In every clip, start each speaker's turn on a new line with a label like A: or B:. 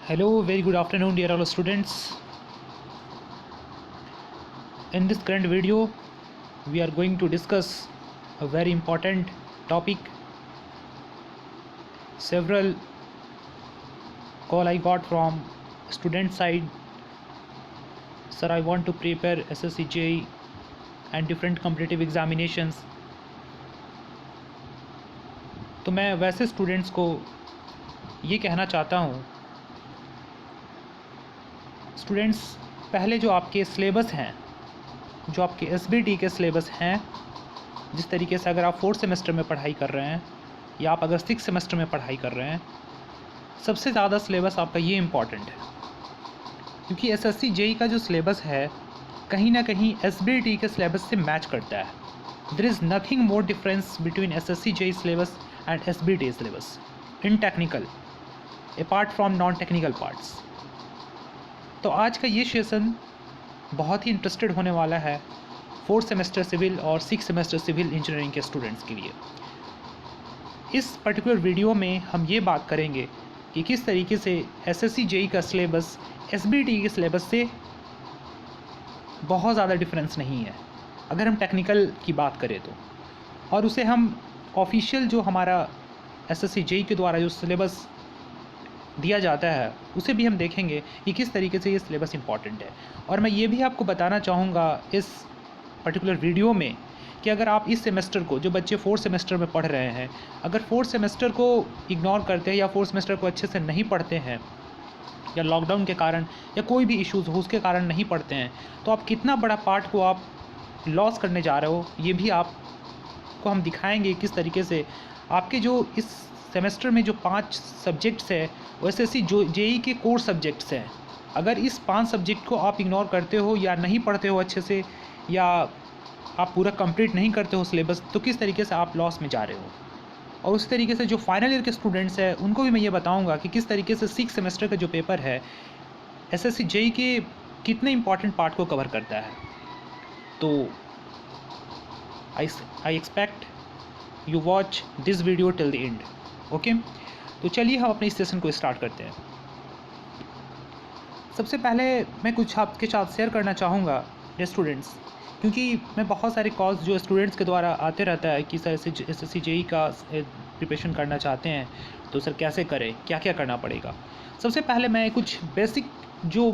A: Hello, very good afternoon, dear all students. In this current video, we are going to discuss a very important topic. Several call I got from student side. Sir, I want to prepare SSC JEE and different competitive examinations. तो मैं वैसे students को ये कहना चाहता हूँ, students पहले जो आपके सिलेबस हैं, जो आपके SBT के सिलेबस हैं, जिस तरीके से अगर आप 4th सेमेस्टर में पढ़ाई कर रहे हैं या आप अगर 6th सेमेस्टर में पढ़ाई कर रहे हैं, सबसे ज़्यादा सिलेबस आपका ये इम्पॉर्टेंट है, क्योंकि SSC JEE का जो सिलेबस है कहीं ना कहीं SBT के सिलेबस से मैच करता है। There is nothing more difference between SSC JEE syllabus and SBT syllabus in technical apart from non technical parts. तो आज का ये सेशन बहुत ही इंटरेस्टेड होने वाला है 4th सेमेस्टर सिविल और 6th सेमेस्टर सिविल इंजीनियरिंग के स्टूडेंट्स के लिए। इस पर्टिकुलर वीडियो में हम ये बात करेंगे कि किस तरीके से SSC JEE का सिलेबस SBT के सिलेबस से बहुत ज़्यादा डिफरेंस नहीं है अगर हम टेक्निकल की बात करें तो, और उसे हम ऑफिशियल जो हमारा SSC JEE के द्वारा जो सिलेबस दिया जाता है उसे भी हम देखेंगे कि किस तरीके से ये सिलेबस इम्पॉर्टेंट है। और मैं ये भी आपको बताना चाहूँगा इस पर्टिकुलर वीडियो में कि अगर आप इस सेमेस्टर को, जो बच्चे 4th सेमेस्टर में पढ़ रहे हैं, अगर 4th सेमेस्टर को इग्नोर करते हैं या 4th सेमेस्टर को अच्छे से नहीं पढ़ते हैं या लॉकडाउन के कारण या कोई भी इश्यूज़ हो उसके कारण नहीं पढ़ते हैं, तो आप कितना बड़ा पार्ट को आप लॉस करने जा रहे हो, ये भी आपको हम दिखाएंगे किस तरीके से आपके जो इस सेमेस्टर में जो 5 सब्जेक्ट्स है वो SSC JEE के कोर सब्जेक्ट्स हैं। अगर इस 5 सब्जेक्ट को आप इग्नोर करते हो या नहीं पढ़ते हो अच्छे से या आप पूरा कंप्लीट नहीं करते हो सिलेबस, तो किस तरीके से आप लॉस में जा रहे हो। और उस तरीके से जो फाइनल ईयर के स्टूडेंट्स हैं उनको भी मैं ये बताऊंगा कि किस तरीके से 6th सेमेस्टर का जो पेपर है SSC JEE के कितने इंपॉर्टेंट पार्ट को कवर करता है। तो I expect you watch this video till the end. Okay, तो चलिए हम अपने इस सेशन को स्टार्ट करते हैं। सबसे पहले मैं कुछ आपके साथ शेयर करना चाहूँगा स्टूडेंट्स, क्योंकि मैं बहुत सारे कॉल्स जो स्टूडेंट्स के द्वारा आते रहता है कि सर SSC JEE का प्रिपरेशन करना चाहते हैं तो सर कैसे करें, क्या क्या करना पड़ेगा। सबसे पहले मैं कुछ बेसिक जो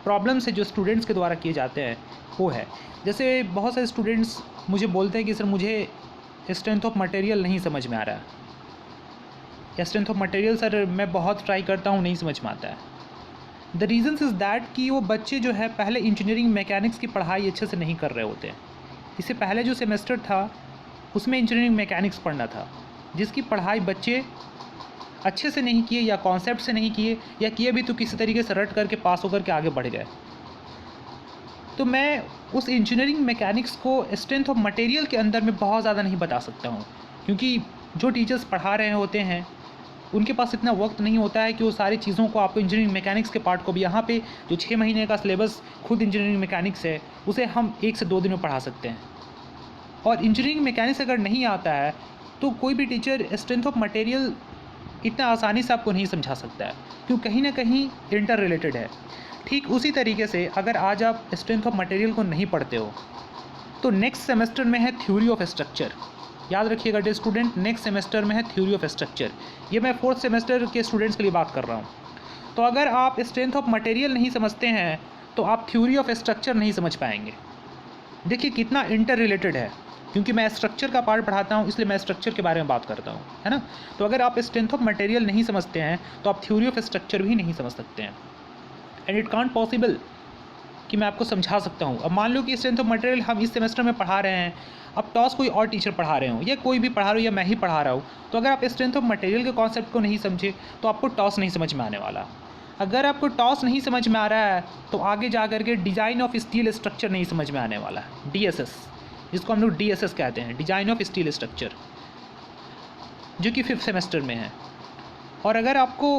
A: प्रॉब्लम्स है जो स्टूडेंट्स के द्वारा किए जाते हैं वो है, जैसे बहुत सारे स्टूडेंट्स मुझे बोलते हैं कि सर मुझे स्ट्रेंथ ऑफ मटेरियल नहीं समझ में आ रहा है, या स्ट्रेंथ ऑफ मटेरियल सर मैं बहुत ट्राई करता हूँ नहीं समझ में आता है। द रीज़न्स इज़ दैट कि वो बच्चे जो है पहले इंजीनियरिंग मैकेनिक्स की पढ़ाई अच्छे से नहीं कर रहे होते हैं। इससे पहले जो सेमेस्टर था उसमें इंजीनियरिंग मैकेनिक्स पढ़ना था, जिसकी पढ़ाई बच्चे अच्छे से नहीं किए या कॉन्सेप्ट से नहीं किए, या किए भी तो किसी तरीके से रट करके पास होकर के आगे बढ़ गए। तो मैं उस इंजीनियरिंग मैकेनिक्स को स्ट्रेंथ ऑफ मटेरियल के अंदर में बहुत ज़्यादा नहीं बता सकता हूँ, क्योंकि जो टीचर्स पढ़ा रहे होते हैं उनके पास इतना वक्त नहीं होता है कि वो सारी चीज़ों को आपको इंजीनियरिंग मैकेनिक्स के पार्ट को भी, यहाँ पे जो 6 महीने का सिलेबस खुद इंजीनियरिंग मैकेनिक्स है उसे हम 1 से 2 दिन में पढ़ा सकते हैं। और इंजीनियरिंग मैकेनिक्स अगर नहीं आता है तो कोई भी टीचर स्ट्रेंथ ऑफ मटेरियल इतना आसानी से आपको नहीं समझा सकता है, क्योंकि कहीं ना कहीं इंटर रिलेटेड है। ठीक उसी तरीके से अगर आज आप स्ट्रेंथ ऑफ मटेरियल को नहीं पढ़ते हो तो नेक्स्ट सेमेस्टर में है थ्योरी ऑफ स्ट्रक्चर। याद रखिएगा डे स्टूडेंट, नेक्स्ट सेमेस्टर में है थ्योरी ऑफ स्ट्रक्चर। ये मैं 4th सेमेस्टर के स्टूडेंट्स के लिए बात कर रहा हूँ। तो अगर आप स्ट्रेंथ ऑफ मटेरियल नहीं समझते हैं तो आप थ्योरी ऑफ स्ट्रक्चर नहीं समझ पाएंगे। देखिए कितना इंटर रिलेटेड है, क्योंकि मैं स्ट्रक्चर का पार्ट पढ़ाता हूँ इसलिए मैं स्ट्रक्चर के बारे में बात करता हूँ, है ना। तो अगर आप स्ट्रेंथ ऑफ मटेरियल नहीं समझते हैं तो आप थ्योरी ऑफ स्ट्रक्चर भी नहीं समझ सकते हैं। एंड इट कांट पॉसिबल कि मैं आपको समझा सकता हूँ। अब मान लो कि स्ट्रेंथ ऑफ मटेरियल हम इस सेमेस्टर में पढ़ा रहे हैं, अब टॉस कोई और टीचर पढ़ा रहे हो या कोई भी पढ़ा रहा हो या मैं ही पढ़ा रहा हूँ, तो अगर आप स्ट्रेंथ ऑफ मटेरियल के कॉन्सेप्ट को नहीं समझे तो आपको टॉस नहीं समझ में आने वाला। अगर आपको टॉस नहीं समझ में आ रहा है तो आगे जा कर के डिज़ाइन ऑफ स्टील स्ट्रक्चर नहीं समझ में आने वाला है, DSS, जिसको हम लोग DSS कहते हैं, डिज़ाइन ऑफ स्टील स्ट्रक्चर, जो कि 5th सेमेस्टर में है। और अगर आपको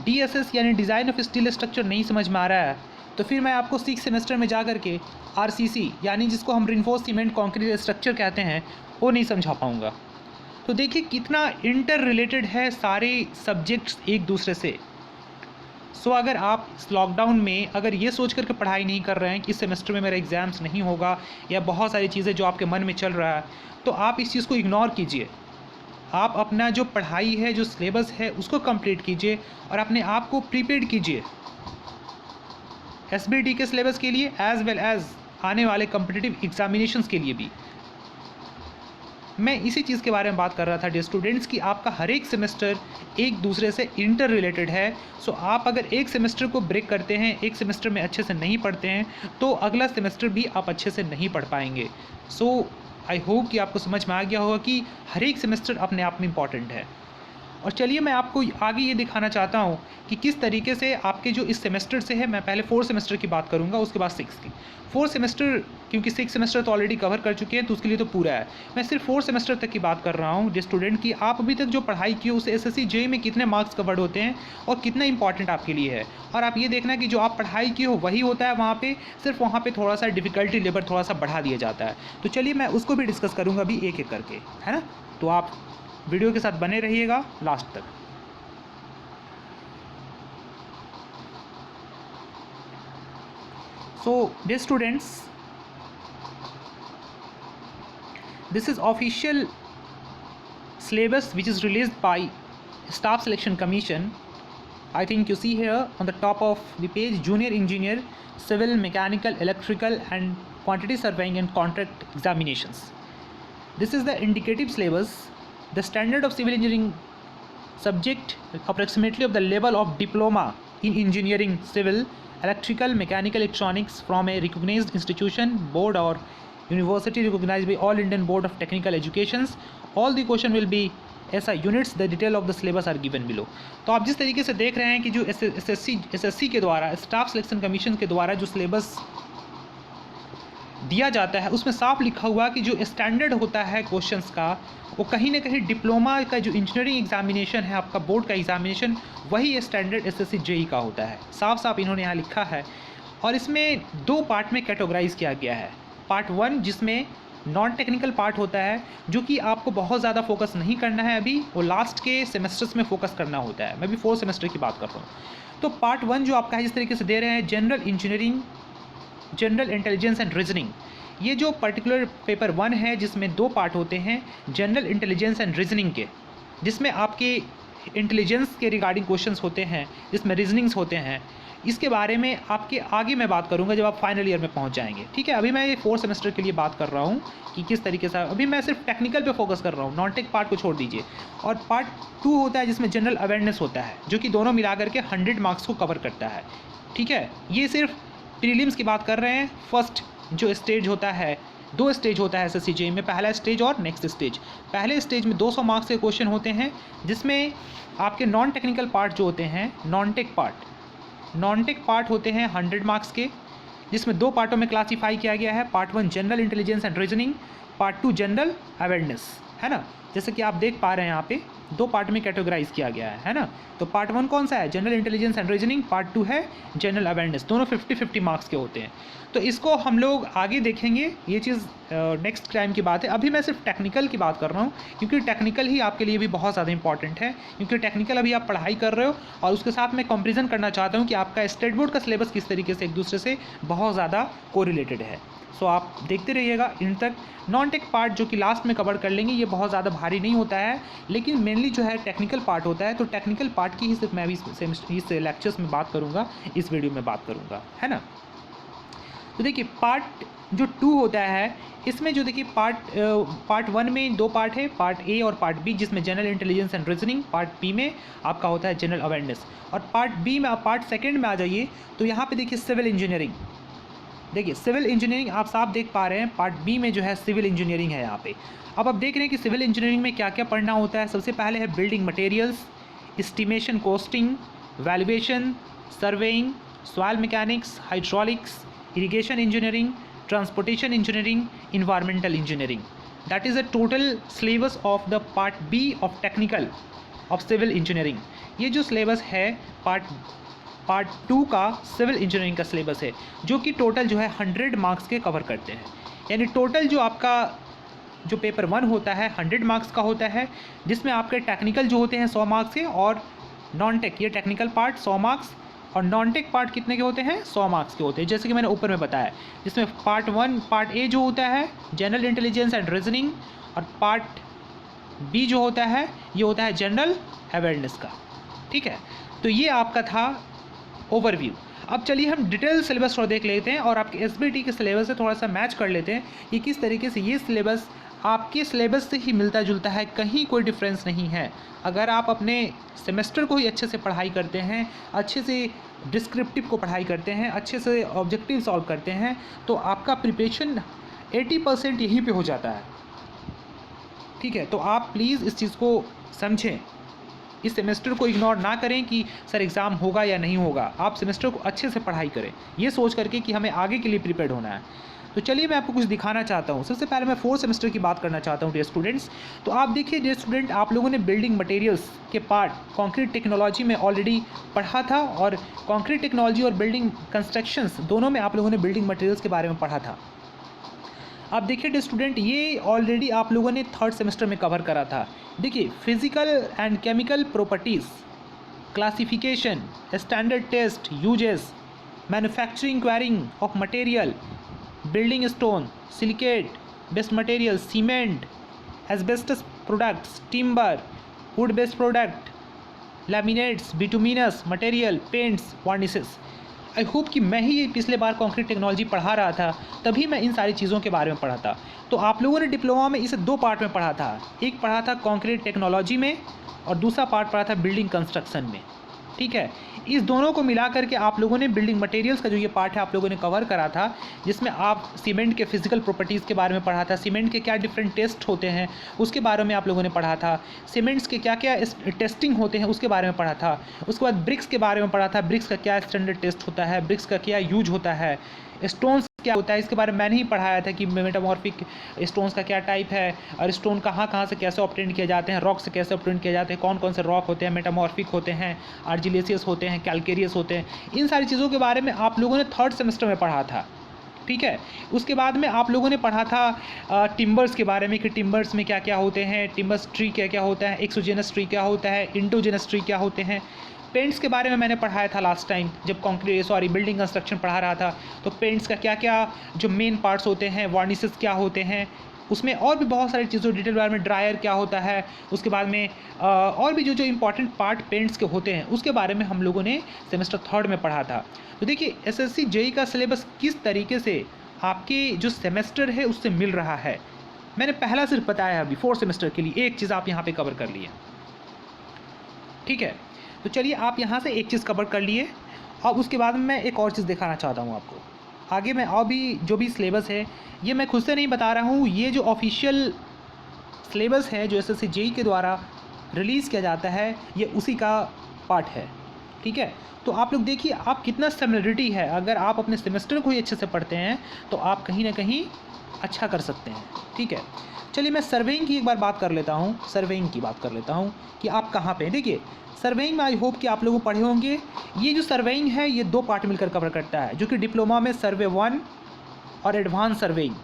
A: DSS यानी डिज़ाइन ऑफ स्टील स्ट्रक्चर नहीं समझ में आ रहा है तो फिर मैं आपको 6th सेमेस्टर में जा कर के RCC यानी जिसको हम रिइंफोर्स्ड सीमेंट कंक्रीट स्ट्रक्चर कहते हैं वो नहीं समझा पाऊँगा। तो देखिए कितना इंटर रिलेटेड है सारे सब्जेक्ट्स एक दूसरे से। सो अगर आप इस लॉकडाउन में अगर ये सोच कर के पढ़ाई नहीं कर रहे हैं कि इस सेमेस्टर में मेरा एग्ज़ाम्स नहीं होगा या बहुत सारी चीज़ें जो आपके मन में चल रहा है, तो आप इस चीज़ को इग्नोर कीजिए। आप अपना जो पढ़ाई है, जो सिलेबस है, उसको कंप्लीट कीजिए और अपने आप को प्रिपेयर्ड कीजिए एसबीटी के सिलेबस के लिए एज़ वेल एज़ आने वाले कॉम्पिटिटिव एग्जामिनेशंस के लिए भी। मैं इसी चीज़ के बारे में बात कर रहा था डियर स्टूडेंट्स कि आपका हर एक सेमेस्टर एक दूसरे से इंटर रिलेटेड है। सो आप अगर एक सेमेस्टर को ब्रेक करते हैं, एक सेमेस्टर में अच्छे से नहीं पढ़ते हैं, तो अगला सेमेस्टर भी आप अच्छे से नहीं पढ़ पाएंगे। सो आई होप कि आपको समझ में आ गया होगा कि हर एक सेमेस्टर अपने आप में इम्पॉर्टेंट है। और चलिए मैं आपको आगे ये दिखाना चाहता हूँ कि किस तरीके से आपके जो इस सेमेस्टर से है, मैं पहले 4 सेमेस्टर की बात करूँगा, उसके बाद 6 की। 4 सेमेस्टर, क्योंकि 6 सेमेस्टर तो ऑलरेडी कवर कर चुके हैं तो उसके लिए तो पूरा है। मैं सिर्फ 4 सेमेस्टर तक की बात कर रहा हूँ डियर स्टूडेंट कि आप अभी तक जो पढ़ाई की उस एसएससी जेईई में कितने मार्क्स कवर्ड होते हैं और कितना इंपॉर्टेंट आपके लिए है। और आप ये देखना कि जो आप पढ़ाई की हो वही होता है वहाँ पे, सिर्फ वहाँ पे थोड़ा सा डिफ़िकल्टी लेवल थोड़ा सा बढ़ा दिया जाता है। तो चलिए मैं उसको भी डिस्कस करूँगा अभी एक एक करके, है ना। तो आप वीडियो के साथ बने रहिएगा लास्ट तक। So dear students, this is official syllabus which is released by Staff Selection Commission. I think you see here on the top of the page, Junior Engineer, Civil, Mechanical, Electrical and Quantity Surveying and Contract Examinations. This is the indicative syllabus. The standard of civil engineering subject approximately of the level of diploma in engineering, civil, electrical, mechanical, electronics from a recognized institution, board or university recognized by all Indian Board of Technical Educations. All the question will be SI units. The detail of the syllabus are given below. तो आप जिस तरीके से देख रहे हैं कि जो एसएससी के द्वारा, स्टाफ सिलेक्शन कमीशन के द्वारा जो सिलेबस दिया जाता है उसमें साफ लिखा हुआ कि जो स्टैंडर्ड होता है क्वेश्चंस का वो कहीं ना कहीं डिप्लोमा का जो इंजीनियरिंग एग्जामिनेशन है, आपका बोर्ड का एग्जामिनेशन, वही स्टैंडर्ड एसएससी जेईई का होता है। साफ साफ इन्होंने यहाँ लिखा है। और इसमें 2 पार्ट में कैटेगराइज किया गया है। पार्ट 1 जिसमें नॉन टेक्निकल पार्ट होता है, जो कि आपको बहुत ज़्यादा फोकस नहीं करना है अभी, वो लास्ट के सेमेस्टर्स में फोकस करना होता है। मैं भी 4 सेमेस्टर की बात कर रहा हूँ। तो पार्ट 1 जो आपका है, जिस तरीके से दे रहे हैं, general engineering, general intelligence and reasoning. ये जो पर्टिकुलर पेपर 1 है जिसमें 2 पार्ट होते हैं जनरल इंटेलिजेंस एंड रीजनिंग के, जिसमें आपके इंटेलिजेंस के रिगार्डिंग क्वेश्चंस होते हैं, जिसमें रीजनिंग्स होते हैं। इसके बारे में आपके आगे मैं बात करूंगा जब आप फाइनल ईयर में पहुंच जाएंगे, ठीक है। अभी मैं ये 4 सेमेस्टर के लिए बात कर रहा हूं कि किस तरीके से, अभी मैं सिर्फ टेक्निकल पे फोकस कर रहा हूं, नॉन टेक पार्ट को छोड़ दीजिए। और पार्ट 2 होता है जिसमें जनरल अवेयरनेस होता है, जो कि दोनों मिलाकर के 100 मार्क्स को कवर करता है, ठीक है। ये सिर्फ प्रीलिम्स की बात कर रहे हैं। फर्स्ट जो स्टेज होता है, 2 स्टेज होता है एसएससी जेईई में, पहला स्टेज और नेक्स्ट स्टेज। पहले स्टेज में 200 मार्क्स के क्वेश्चन होते हैं, जिसमें आपके नॉन टेक्निकल पार्ट जो होते हैं, नॉन टेक पार्ट होते हैं 100 मार्क्स के, जिसमें 2 पार्टों में क्लासीफाई किया गया है। Part 1 general intelligence and reasoning, part 2 general awareness, है ना। जैसे कि आप देख पा रहे हैं यहाँ पे 2 पार्ट में कैटेगराइज किया गया है ना। तो पार्ट 1 कौन सा है, general intelligence and reasoning, part 2 है जनरल अवेयरनेस। दोनों 50-50 मार्क्स के होते हैं। तो इसको हम लोग आगे देखेंगे, ये चीज़ नेक्स्ट टाइम की बात है। अभी मैं सिर्फ टेक्निकल की बात कर रहा हूँ, क्योंकि टेक्निकल ही आपके लिए भी बहुत ज़्यादा इंपॉर्टेंट है, क्योंकि टेक्निकल अभी आप पढ़ाई कर रहे हो और उसके साथ मैं कंपेरिजन करना चाहता हूँ कि आपका स्टेट बोर्ड का सिलेबस किस तरीके से एक दूसरे से बहुत ज़्यादा कोरिलेटेड है। सो आप देखते रहिएगा इन तक। नॉन टेक पार्ट जो कि लास्ट में कवर कर लेंगे, ये बहुत ज़्यादा भारी नहीं होता है, लेकिन मेनली जो है टेक्निकल पार्ट होता है। तो टेक्निकल पार्ट की ही सिर्फ मैं भी इस लेक्चर्स में बात करूँगा, इस वीडियो में बात करूँगा, है ना। तो देखिए पार्ट जो 2 होता है, इसमें जो देखिए पार्ट 1 में 2 पार्ट है, पार्ट ए और पार्ट बी, जिसमें general intelligence and reasoning. Part B में आपका होता है जनरल अवेयरनेस। और पार्ट बी में, पार्ट 2 में आ जाइए तो यहाँ पे देखिए सिविल इंजीनियरिंग। देखिए सिविल इंजीनियरिंग आप साफ देख पा रहे हैं, पार्ट बी में जो है सिविल इंजीनियरिंग है यहाँ पे। अब आप देख रहे हैं कि सिविल इंजीनियरिंग में क्या क्या पढ़ना होता है। सबसे पहले है building materials, estimation, costing, valuation, surveying, soil mechanics, hydraulics, irrigation engineering, transportation engineering, environmental engineering. That is a total syllabus of the part B of technical of civil engineering. ये जो सिलेबस है पार्ट 2 का civil engineering का syllabus है, जो कि total जो है 100 मार्क्स के कवर करते हैं। यानी टोटल जो आपका जो पेपर 1 होता है 100 मार्क्स का होता है, जिसमें आपके टेक्निकल जो होते हैं 100 मार्क्स के, और नॉन टेक ये टेक्निकल पार्ट 100 मार्क्स, और नॉन टेक पार्ट कितने के होते हैं, 100 मार्क्स के होते हैं, जैसे कि मैंने ऊपर में बताया, जिसमें पार्ट ए जो होता है जनरल इंटेलिजेंस एंड रीजनिंग, और पार्ट बी जो होता है ये होता है जनरल अवेयरनेस का। ठीक है, तो ये आपका था ओवरव्यू। अब चलिए हम डिटेल सिलेबस थोड़ा देख लेते हैं और आपके एसबीटी के सिलेबस से थोड़ा सा मैच कर लेते हैं कि किस तरीके से ये सिलेबस आपके सिलेबस से ही मिलता जुलता है, कहीं कोई डिफरेंस नहीं है। अगर आप अपने सेमेस्टर को ही अच्छे से पढ़ाई करते हैं, अच्छे से डिस्क्रिप्टिव को पढ़ाई करते हैं, अच्छे से ऑब्जेक्टिव सॉल्व करते हैं, तो आपका प्रिपरेशन 80% यहीं पे हो जाता है। ठीक है, तो आप प्लीज़ इस चीज़ को समझें, इस सेमेस्टर को इग्नोर ना करें कि सर एग्ज़ाम होगा या नहीं होगा। आप सेमेस्टर को अच्छे से पढ़ाई करें, ये सोच करके कि हमें आगे के लिए प्रिपेयर्ड होना है। तो चलिए मैं आपको कुछ दिखाना चाहता हूँ। सबसे पहले मैं 4th सेमेस्टर की बात करना चाहता हूँ डियर स्टूडेंट्स। तो आप देखिए डियर स्टूडेंट, आप लोगों ने बिल्डिंग मटेरियल्स के पार्ट कंक्रीट टेक्नोलॉजी में ऑलरेडी पढ़ा था, और कंक्रीट टेक्नोलॉजी और बिल्डिंग कंस्ट्रक्शंस दोनों में आप लोगों ने बिल्डिंग मटेरियल्स के बारे में पढ़ा था। आप देखिए डियर स्टूडेंट, ये ऑलरेडी आप लोगों ने 3rd सेमेस्टर में कवर करा था। देखिए physical and chemical properties, classification, standard test, uses, manufacturing quarrying of material, building stone, silicate based material, cement, asbestos products, timber, wood based product, laminates, bituminous material, paints, varnishes. I hope कि मैं ही पिछले बार concrete technology पढ़ा रहा था, तभी मैं इन सारी चीज़ों के बारे में पढ़ा था। तो आप लोगों ने डिप्लोमा में इसे 2 पार्ट में पढ़ा था, एक पढ़ा था कंक्रीट टेक्नोलॉजी में और दूसरा पार्ट पढ़ा था बिल्डिंग कंस्ट्रक्शन में। ठीक है, इस दोनों को मिला करके आप लोगों ने बिल्डिंग मटेरियल्स का जो ये पार्ट है आप लोगों ने कवर करा था, जिसमें आप सीमेंट के फिजिकल प्रॉपर्टीज़ के बारे में पढ़ा था, सीमेंट के क्या डिफरेंट टेस्ट होते हैं उसके बारे में आप लोगों ने पढ़ा था, सीमेंट्स के क्या क्या टेस्टिंग होते हैं उसके बारे में पढ़ा था। उसके बाद ब्रिक्स के बारे में पढ़ा था, ब्रिक्स का क्या स्टैंडर्ड टेस्ट होता है, ब्रिक्स का क्या यूज होता है, स्टोन्स क्या होता है इसके बारे में मैंने ही पढ़ाया था कि मेटामॉर्फिक स्टोन्स का क्या टाइप है, और स्टोन कहाँ कहाँ से कैसे ऑब्टेन किए जाते हैं, रॉक से कैसे ऑब्टेन किए जाते हैं, कौन कौन से रॉक होते हैं, मेटामॉर्फिक होते हैं, आर्जिलेसियस होते हैं, कैलकेरियस होते हैं। इन सारी चीज़ों के बारे में आप लोगों ने 3rd सेमेस्टर में पढ़ा था। ठीक है, उसके बाद में आप लोगों ने पढ़ा था टिम्बर्स के बारे में कि टिम्बर्स में क्या क्या होते हैं, टिम्बर्स ट्री क्या क्या होता है, एक्सोजेनस ट्री क्या होता है, इंडोजेनस ट्री क्या होते हैं। पेंट्स के बारे में मैंने पढ़ाया था लास्ट टाइम जब बिल्डिंग कंस्ट्रक्शन पढ़ा रहा था, तो पेंट्स का क्या क्या जो मेन पार्ट्स होते हैं, वार्निसेस क्या होते हैं, उसमें और भी बहुत सारी चीज़ों डिटेल बारे में, ड्रायर क्या होता है, उसके बाद में और भी जो जो इंपॉर्टेंट पार्ट पेंट्स के होते हैं उसके बारे में हम लोगों ने सेमेस्टर 3rd में पढ़ा था। तो देखिए एसएससी जेईई का सिलेबस किस तरीके से आपके जो सेमेस्टर है उससे मिल रहा है, मैंने पहला सिर्फ बताया अभी 4th सेमेस्टर के लिए एक चीज़ आप यहाँ पे कवर कर लिए। ठीक है, तो चलिए आप यहाँ से एक चीज़ कवर कर लिए, और उसके बाद में मैं एक और चीज़ दिखाना चाहता हूँ आपको। आगे मैं और भी जो भी सिलेबस है ये मैं खुद से नहीं बता रहा हूँ, ये जो ऑफिशियल सिलेबस है जो एसएससी जेईई के द्वारा रिलीज़ किया जाता है ये उसी का पार्ट है। ठीक है, तो आप लोग देखिए आप कितना सिमिलरिटी है। अगर आप अपने सेमेस्टर को ही अच्छे से पढ़ते हैं तो आप कहीं ना कहीं अच्छा कर सकते हैं। ठीक है, चलिए मैं सर्वेइंग की एक बार बात कर लेता हूँ, सर्वेइंग की बात कर लेता हूँ कि आप कहाँ पे हैं। देखिए सर्वेइंग में आई होप कि आप लोग पढ़े होंगे, ये जो सर्वेइंग है ये 2 पार्ट मिलकर कवर करता है, जो कि डिप्लोमा में सर्वे 1 और एडवांस सर्वेइंग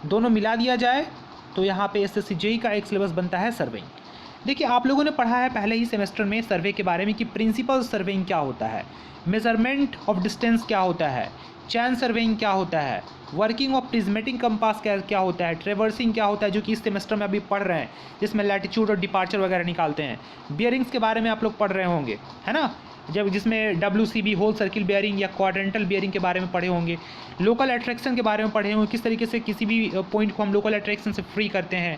A: दोनों मिला दिया जाए तो यहाँ पे एसएससी जेईई का एक सिलेबस बनता है सर्वेइंग। देखिए आप लोगों ने पढ़ा है पहले ही सेमेस्टर में सर्वे के बारे में कि प्रिंसिपल सर्वेइंग क्या होता है, मेजरमेंट ऑफ डिस्टेंस क्या होता है, चैन सर्वेइंग क्या होता है, वर्किंग ऑफ प्रिज्मेटिक कंपास क्या होता है, ट्रेवर्सिंग क्या होता है जो कि इस सेमेस्टर में अभी पढ़ रहे हैं, जिसमें लैटिट्यूड और डिपार्चर वगैरह निकालते हैं। बियरिंग्स के बारे में आप लोग पढ़ रहे होंगे, है ना, जब जिसमें WCB होल सर्किल बियरिंग या क्वाड्रेंटल बियरिंग के बारे में पढ़े होंगे। लोकल अट्रैक्शन के बारे में पढ़े होंगे, किस तरीके से किसी भी पॉइंट को हम लोकल अट्रैक्शन से फ्री करते हैं।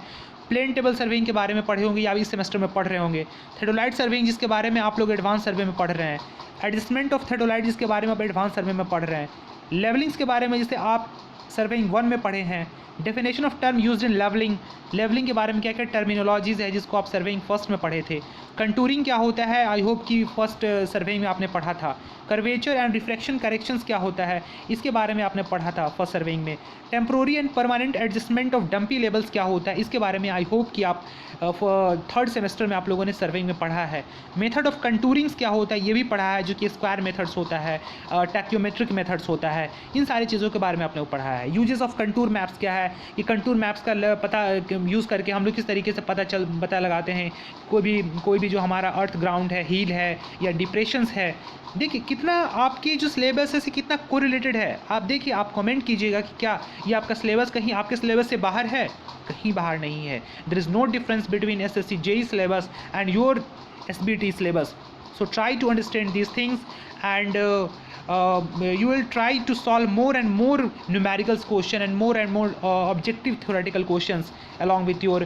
A: प्लेन टेबल सर्वेइंग के बारे में पढ़े होंगे या इस सेमेस्टर में पढ़ रहे होंगे। थेडोलाइट सर्वेइंग जिसके बारे में आप लोग एडवांस सर्वे में पढ़ रहे हैं, एडजस्टमेंट ऑफ थेडोलाइट जिसके बारे में आप एडवांस सर्वे में पढ़ रहे हैं, लेवलिंग्स के बारे में जिसे आप सर्वेइंग 1 में पढ़े हैं, definition of term used in levelling, levelling के बारे में क्या क्या टर्मिनोलॉजीज़ है जिसको आप सर्वेइंग 1st में पढ़े थे। कंटूरिंग क्या होता है, आई होप कि 1st सर्वेइंग में आपने पढ़ा था। कर्वेचर एंड रिफ्रैक्शन करेक्शंस क्या होता है इसके बारे में आपने पढ़ा था 1st सर्वेइंग में। Temporary and permanent adjustment of dumpy levels क्या होता है इसके बारे में आई होप कि आप 3rd सेमेस्टर में आप लोगों ने सर्वेइंग में पढ़ा है। मेथड ऑफ कंटूरिंग्स क्या होता है ये भी पढ़ा है, जो कि स्क्वायर मेथड्स होता है, टैक्योमेट्रिक मेथड्स होता है, इन सारी चीज़ों के बारे में आपने पढ़ा है। यूजेस ऑफ कंटूर मैप्स क्या है, है, ये कंटूर मैप्स का पता यूज़ करके हम लोग किस तरीके से पता लगाते हैं कोई भी जो हमारा अर्थ ग्राउंड है, हील है या डिप्रेशंस है। देखिए कितना आपकी जो सिलेबस है से कितना कोरिलेटेड है। आप देखिए, आप कमेंट कीजिएगा कि क्या ये आपका सिलेबस कहीं आपके सिलेबस से बाहर है? कहीं बाहर नहीं है। There is no difference between SSC JEE syllabus and your SBT syllabus. So try to understand these things, and you will try to solve more and more numerical question and more objective theoretical questions along with your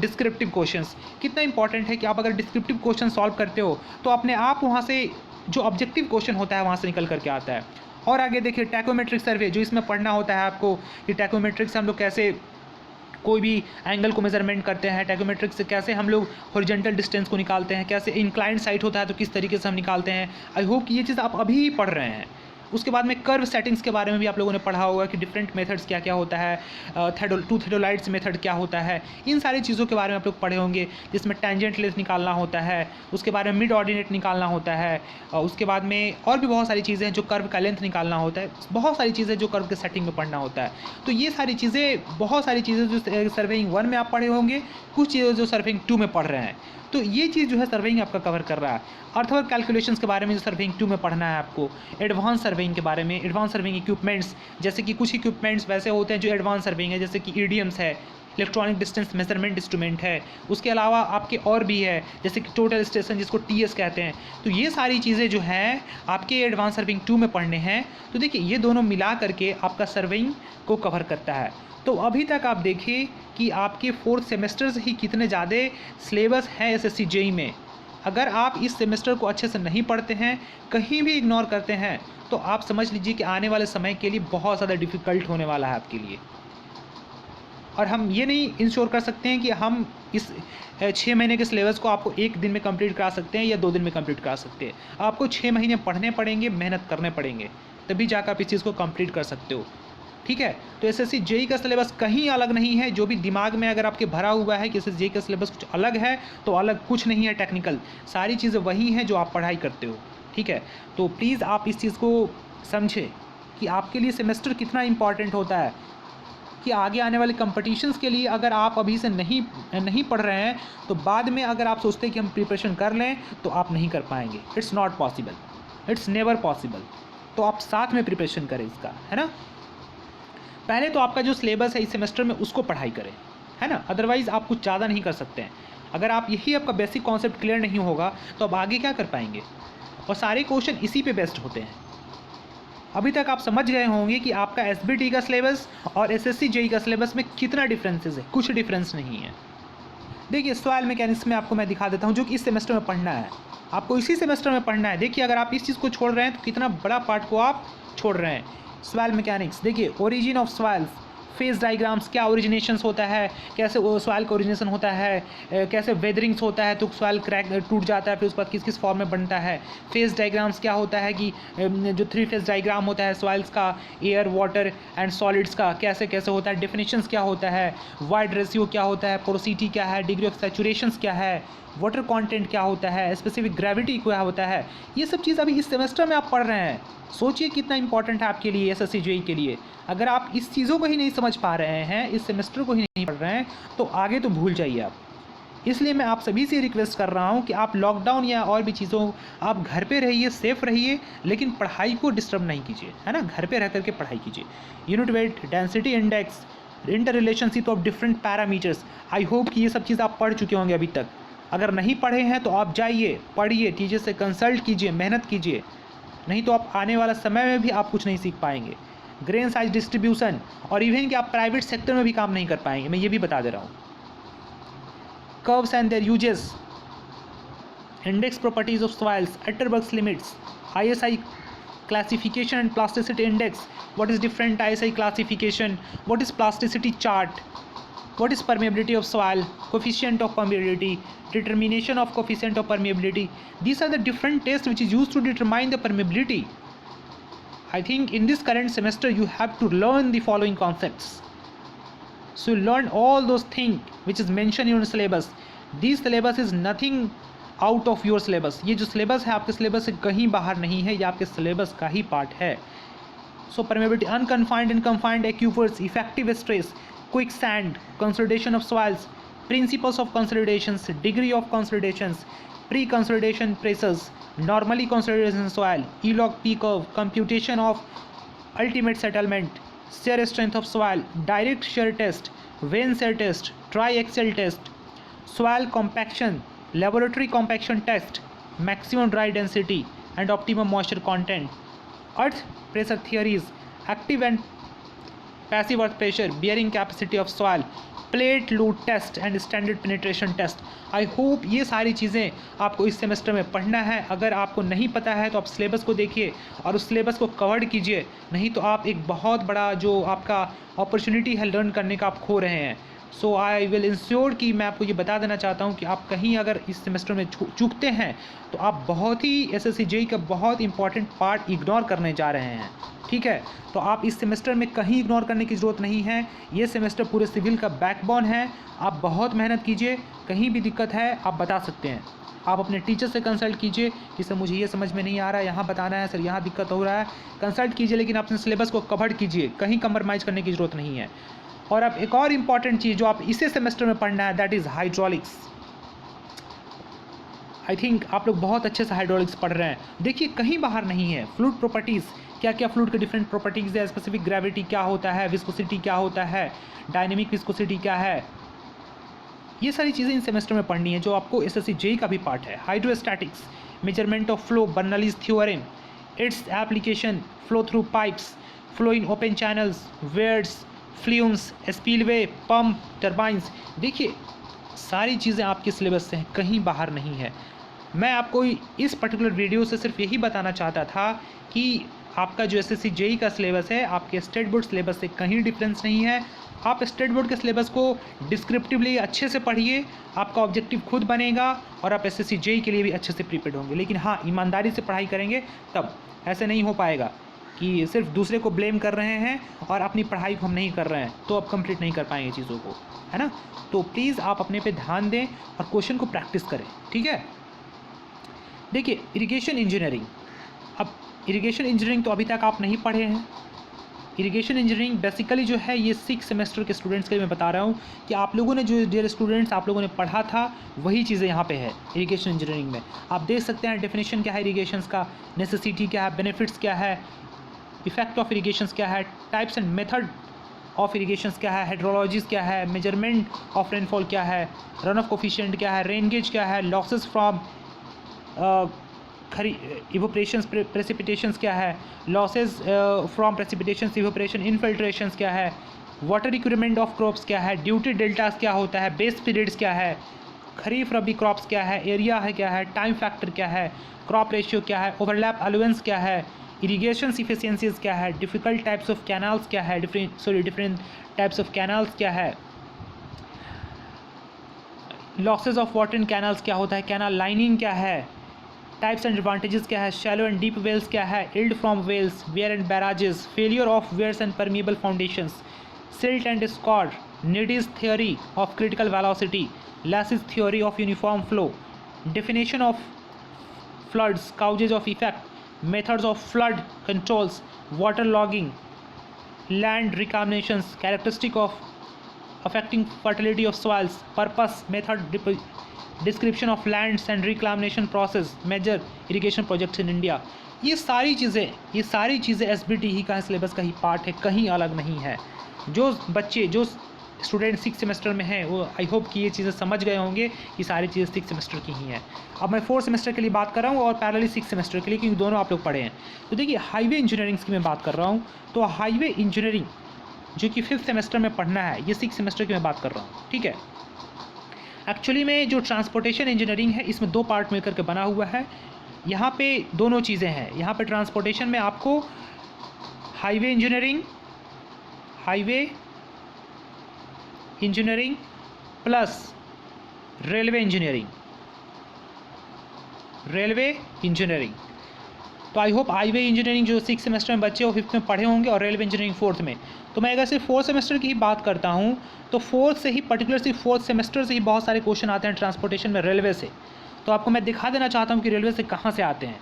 A: descriptive questions. कितना important है कि आप अगर descriptive question solve करते हो तो अपने आप वहाँ से जो ऑब्जेक्टिव क्वेश्चन होता है वहाँ से निकल करके आता है। और आगे देखिए टैकोमेट्रिक सर्वे, जो इसमें पढ़ना होता है आपको कि टैकोमेट्रिक से हम लोग कैसे कोई भी एंगल को मेजरमेंट करते हैं, टैकोमेट्रिक से कैसे हम लोग हॉरिजॉन्टल डिस्टेंस को निकालते हैं, कैसे इंक्लाइंड साइट होता है तो किस तरीके से हम निकालते हैं। आई होप कि ये चीज़ आप अभी ही पढ़ रहे हैं। उसके बाद में कर्व सेटिंग्स के बारे में भी आप लोगों ने पढ़ा होगा कि डिफरेंट मेथड्स क्या क्या होता है, टू थेडोलाइट्स मेथड क्या होता है, इन सारी चीज़ों के बारे में आप लोग पढ़े होंगे, जिसमें टेंजेंट लेंथ निकालना होता है, उसके बारे में मिड ऑर्डिनेट निकालना होता है, उसके बाद में और भी बहुत सारी चीज़ें हैं जो कर्व का लेंथ निकालना होता है, बहुत सारी चीज़ें जो कर्व के सेटिंग में पढ़ना होता है। तो ये सारी चीज़ें, बहुत सारी चीज़ें जो सर्वेइंग 1 में आप पढ़े होंगे, कुछ चीज़ें जो सर्वेइंग 2 में पढ़ रहे हैं, तो ये चीज़ जो है सर्वेइंग आपका कवर कर रहा है। अर्थवर्क कैलकुलेशंस के बारे में जो सर्वेइंग 2 में पढ़ना है आपको, एडवांस सर्वेइंग के बारे में, एडवांस सर्वेइंग इक्विपमेंट्स, जैसे कि कुछ इक्विपमेंट्स वैसे होते हैं जो एडवांस सर्वेइंग है, जैसे कि ईडीएम्स है, इलेक्ट्रॉनिक डिस्टेंस मेजरमेंट इंस्ट्रूमेंट है, उसके अलावा आपके और भी है जैसे कि टोटल स्टेशन जिसको टीएस कहते हैं। तो ये सारी चीज़ें जो हैं आपके एडवांस सर्वेइंग 2 में पढ़ने हैं। तो देखिए ये दोनों मिला करके आपका सर्वेइंग को कवर करता है। तो अभी तक आप देखिए कि आपके 4th सेमेस्टर से ही कितने ज़्यादा सिलेबस हैं एसएससी जेईई में। अगर आप इस सेमेस्टर को अच्छे से नहीं पढ़ते हैं, कहीं भी इग्नोर करते हैं, तो आप समझ लीजिए कि आने वाले समय के लिए बहुत ज़्यादा डिफ़िकल्ट होने वाला है आपके लिए। और हम ये नहीं इंश्योर कर सकते हैं कि हम इस 6 महीने के सिलेबस को आपको 1 दिन में कंप्लीट करा सकते हैं या 2 दिन में कंप्लीट करा सकते हैं। आपको 6 महीने पढ़ने पड़ेंगे, मेहनत करने पड़ेंगे, तभी जाकर आप इस चीज़ को कंप्लीट कर सकते हो। ठीक है, तो एसएससी जेईई का सिलेबस कहीं अलग नहीं है। जो भी दिमाग में अगर आपके भरा हुआ है कि एसएससी जेईई का सिलेबस कुछ अलग है, तो अलग कुछ नहीं है। टेक्निकल सारी चीज़ें वही हैं जो आप पढ़ाई करते हो। ठीक है, तो प्लीज़ आप इस चीज़ को समझें कि आपके लिए सेमेस्टर कितना इंपॉर्टेंट होता है, कि आगे आने वाले कंपटीशंस के लिए अगर आप अभी से नहीं पढ़ रहे हैं, तो बाद में अगर आप सोचते हैं कि हम प्रिपरेशन कर लें तो आप नहीं कर पाएंगे। It's not possible, it's never possible. तो आप साथ में प्रिपरेशन करें इसका, है ना। पहले तो आपका जो सिलेबस है इस सेमेस्टर में उसको पढ़ाई करें, है ना। अदरवाइज़ आप कुछ ज़्यादा नहीं कर सकते हैं। अगर आप यही आपका बेसिक कॉन्सेप्ट क्लियर नहीं होगा तो आप आगे क्या कर पाएंगे। और सारे क्वेश्चन इसी पे बेस्ड होते हैं। अभी तक आप समझ गए होंगे कि आपका एसबीटी का सिलेबस और एसएससी जेईई का सिलेबस में कितना डिफरेंसेस है। कुछ डिफरेंस नहीं है। देखिए सॉइल मैकेनिक्स में आपको मैं दिखा देता हूँ, जो कि इस सेमेस्टर में पढ़ना है, आपको इसी सेमेस्टर में पढ़ना है। देखिए अगर आप इस चीज़ को छोड़ रहे हैं तो कितना बड़ा पार्ट को आप छोड़ रहे हैं। सॉइल मैकेनिक्स देखिए, origin of soils, phase diagrams, क्या ओरिजिनेशंस होता है, कैसे सॉइल का ओरिजिनेशन होता है, कैसे वेदरिंग्स होता है तो सॉइल क्रैक टूट जाता है, फिर उसके बाद किस किस फॉर्म में बनता है। फेज डायग्राम्स क्या होता है कि जो 3 फेज डायग्राम होता है सॉइल्स का, एयर, वाटर एंड सॉलिड्स का, कैसे कैसे होता है। डेफिनेशंस क्या होता है, वाइड रेशियो क्या होता है, पोरोसिटी क्या है, डिग्री ऑफ सैचुरेशंस क्या है, वाटर कंटेंट क्या होता है, स्पेसिफिक ग्रेविटी क्या होता है। ये सब चीज़ अभी इस सेमेस्टर में आप पढ़ रहे हैं। सोचिए कितना इंपॉर्टेंट है आपके लिए एसएससी जेईई के लिए। अगर आप इस चीज़ों को ही नहीं समझ पा रहे हैं, इस सेमेस्टर को ही नहीं पढ़ रहे हैं, तो आगे तो भूल जाइए आप। इसलिए मैं आप सभी से रिक्वेस्ट कर रहा हूं कि आप लॉकडाउन या और भी चीज़ों, आप घर पे रहिए, सेफ रहिए, लेकिन पढ़ाई को डिस्टर्ब नहीं कीजिए, है ना। घर पे रह करके पढ़ाई कीजिए। Unit weight, density index, inter relationship of different parameters, I hope कि ये सब चीज़ आप पढ़ चुके होंगे अभी तक। अगर नहीं पढ़े हैं तो आप जाइए, पढ़िए, टीचर से कंसल्ट कीजिए, मेहनत कीजिए, नहीं तो आप आने वाला समय में भी आप कुछ नहीं सीख पाएंगे। ग्रेन साइज डिस्ट्रीब्यूशन, और इवन कि आप प्राइवेट सेक्टर में भी काम नहीं कर पाएंगे, मैं ये भी बता दे रहा हूँ। Curves and their uses, index properties of soils, Atterberg's limits, ISI classification and plasticity index, what is different ISI classification, what is plasticity chart, what is permeability of soil, coefficient of permeability, determination of coefficient of permeability. These are the different tests which is used to determine the permeability. I think in this current semester you have to learn the following concepts. So learn all those things which is mentioned in your syllabus. This syllabus is nothing out of your syllabus. ये जो syllabus है आपके syllabus से कहीं बाहर नहीं है, ये आपके सिलेबस का ही पार्ट है। So permeability, unconfined and confined aquifers, effective stress, quicksand, consolidation of soils, principles of consolidations, degree of consolidations, pre-consolidation pressures, normally consolidated soil, E-log P curve, computation of ultimate settlement, shear strength of soil, direct shear test, vein shear test, triaxial test, soil compaction, laboratory compaction test, maximum dry density and optimum moisture content, earth pressure theories, active and passive earth pressure, bearing capacity of soil, plate load test and standard penetration test. I hope ये सारी चीज़ें आपको इस semester में पढ़ना है। अगर आपको नहीं पता है तो आप सिलेबस को देखिए और उस सिलेबस को कवर कीजिए, नहीं तो आप एक बहुत बड़ा जो आपका अपॉर्चुनिटी है लर्न करने का आप खो रहे हैं। सो आई विल इंश्योर कि मैं आपको ये बता देना चाहता हूँ कि आप कहीं अगर इस सेमेस्टर में चूकते हैं तो आप बहुत ही एसएससी जेईई का बहुत इंपॉर्टेंट पार्ट इग्नोर करने जा रहे हैं। ठीक है, तो आप इस सेमेस्टर में कहीं इग्नोर करने की ज़रूरत नहीं है। ये सेमेस्टर पूरे सिविल का बैकबोन है। आप बहुत मेहनत कीजिए, कहीं भी दिक्कत है आप बता सकते हैं। आप अपने टीचर से कंसल्ट कीजिए कि सर मुझे ये समझ में नहीं आ रहा है, यहाँ बताना है सर, यहाँ दिक्कत हो रहा है, कंसल्ट कीजिए, लेकिन अपने सिलेबस को कवर कीजिए, कहीं कंप्रोमाइज़ करने की ज़रूरत नहीं है। और अब एक और इम्पॉर्टेंट चीज़ जो आप इसी सेमेस्टर में पढ़ना है that is hydraulics. I think आप लोग बहुत अच्छे से हाइड्रोलिक्स पढ़ रहे हैं। देखिए कहीं बाहर नहीं है। फ्लूइड प्रॉपर्टीज़, क्या क्या फ्लूइड के डिफरेंट प्रॉपर्टीज़ है, स्पेसिफिक ग्रेविटी क्या होता है, विस्कोसिटी क्या होता है, डायनेमिक विस्कोसिटी क्या है, ये सारी चीज़ें इन सेमेस्टर में पढ़नी है जो आपको एसएससी जेईई का भी पार्ट है। Hydrostatics, measurement of flow, Bernoulli's theorem, its application, flow through pipes, flow in open channels, weirs, flumes, spillway, pump, turbines. देखिए सारी चीज़ें आपके सिलेबस से हैं, कहीं बाहर नहीं है। मैं आपको इस पर्टिकुलर वीडियो से सिर्फ यही बताना चाहता था कि आपका जो एसएससी जेईई का सिलेबस है आपके स्टेट बोर्ड सिलेबस से कहीं डिफरेंस नहीं है। आप स्टेट बोर्ड के सिलेबस को डिस्क्रिप्टिवली अच्छे से पढ़िए, आपका ऑब्जेक्टिव खुद बनेगा और आप एसएससी जेईई के लिए भी अच्छे से प्रिपेयर होंगे। लेकिन हाँ, ईमानदारी से पढ़ाई करेंगे तब। ऐसे नहीं हो पाएगा कि सिर्फ दूसरे को ब्लेम कर रहे हैं और अपनी पढ़ाई को हम नहीं कर रहे हैं, तो आप कंप्लीट नहीं कर पाएंगे चीज़ों को, है ना। तो प्लीज़ आप अपने पे ध्यान दें और क्वेश्चन को प्रैक्टिस करें, ठीक है। देखिए इरिगेशन इंजीनियरिंग, अब इरिगेशन इंजीनियरिंग तो अभी तक आप नहीं पढ़े हैं। इरिगेशन इंजीनियरिंग बेसिकली जो है ये 6 सेमेस्टर के स्टूडेंट्स के लिए मैं बता रहा हूँ कि आप लोगों ने जो डियर स्टूडेंट्स आप लोगों ने पढ़ा था वही चीज़ें यहाँ पे है इरिगेशन इंजीनियरिंग में। आप देख सकते हैं डेफिनेशन क्या है इरिगेशंस का, नेसेसिटी क्या है, बेनिफिट्स क्या है, इफेक्ट ऑफ इरिगेशंस क्या है, types and method of irrigations क्या है, हाइड्रोलॉजीज क्या है, मेजरमेंट ऑफ रेनफॉल क्या है, रन ऑफ कोफिशिएंट क्या है, रेन गेज क्या है, लॉसेस फ्रॉम इवोपरेशंस प्रेसिपिटेशंस क्या है, लॉसेस फ्रॉम प्रेसिपिटेशंस इवोपरेशन, इनफिल्ट्रेशंस क्या है, वाटर रिक्वायरमेंट ऑफ क्रॉप्स क्या है, ड्यूटी डेल्टास क्या होता है, बेस पीरियड्स क्या है, खरीफ रबी क्रॉप्स क्या है, एरिया है क्या है, टाइम फैक्टर क्या है, क्रॉप रेशियो क्या है, ओवरलैप अलाउंस क्या है, इरिगेशन इफिशिएंसीज क्या है, डिफ़िकल्ट टाइप्स ऑफ कैनाल्स क्या है, डिफरेंट टाइप्स ऑफ कैनाल्स क्या है, losses of water in canals क्या होता है, कैनाल लाइनिंग क्या है, टाइप्स एंड एडवांटेजेस क्या है, शैलो एंड डीप वेल्स क्या है, yield from wells, weir and barrages, failure of weirs and permeable foundations, silt and scour, Kennedy's theory of critical velocity, Lacey's theory of uniform flow, definition of floods, causes of effect, methods of flood controls, water logging, land reclamations, characteristic of affecting fertility of soils, purpose, method, description of lands and reclamation process, major irrigation projects in India। ये सारी चीज़ें SBTE का syllabus का ही part है, कहीं अलग नहीं है। जो बच्चे जो स्टूडेंट 6 सेमेस्टर में हैं वो आई होप कि ये चीज़ें समझ गए होंगे कि सारी चीज़ें 6 सेमेस्टर की ही हैं। अब मैं 4 सेमेस्टर के लिए बात कर रहा हूँ और पैरेलली 6 सेमेस्टर के लिए, क्योंकि दोनों आप लोग पढ़े हैं। तो देखिए हाईवे इंजीनियरिंग की मैं बात कर रहा हूँ, तो हाईवे इंजीनियरिंग जो कि 5th सेमेस्टर में पढ़ना है, ये 6 सेमेस्टर की मैं बात कर रहा हूँ, ठीक है। एक्चुअली में जो ट्रांसपोर्टेशन इंजीनियरिंग है इसमें 2 पार्ट मिलकर के बना हुआ है। यहाँ पे दोनों चीज़ें हैं। यहाँ पे ट्रांसपोर्टेशन में आपको highway engineering plus railway engineering. तो आई होप हाईवे इंजीनियरिंग जो 6 सेमेस्टर में बच्चे वो 5th में पढ़े होंगे और रेलवे इंजीनियरिंग 4th में। तो मैं अगर सिर्फ 4th सेमेस्टर की ही बात करता हूँ तो 4th से ही पर्टिकुलर सिर्फ 4th सेमेस्टर से ही बहुत सारे क्वेश्चन आते हैं ट्रांसपोर्टेशन में रेलवे से। तो आपको मैं दिखा देना चाहता हूँ कि रेलवे से कहाँ से आते हैं।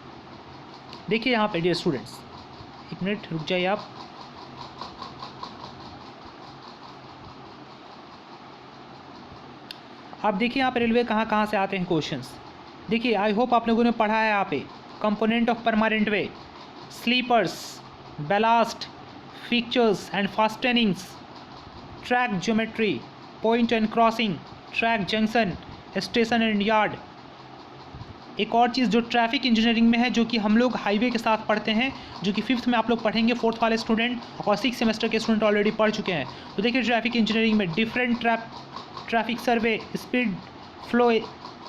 A: देखिए यहाँ पे डियर स्टूडेंट्स एक मिनट रुक जाइए आप। देखिए यहाँ पे रेलवे कहाँ कहाँ से आते हैं क्वेश्चंस। देखिए आई होप आप लोगों ने पढ़ा है यहाँ पे component of permanent way, sleepers, ballast, features and fastenings, track geometry, point and crossing, track junction, station and yard. एक और चीज़ जो ट्रैफिक इंजीनियरिंग में है, जो कि हम लोग हाईवे के साथ पढ़ते हैं, जो कि 5th में आप लोग पढ़ेंगे, 4th वाले स्टूडेंट, और 6 सेमेस्टर के स्टूडेंट ऑलरेडी पढ़ चुके हैं। तो देखिए ट्रैफिक इंजीनियरिंग में different traffic survey, speed, flow,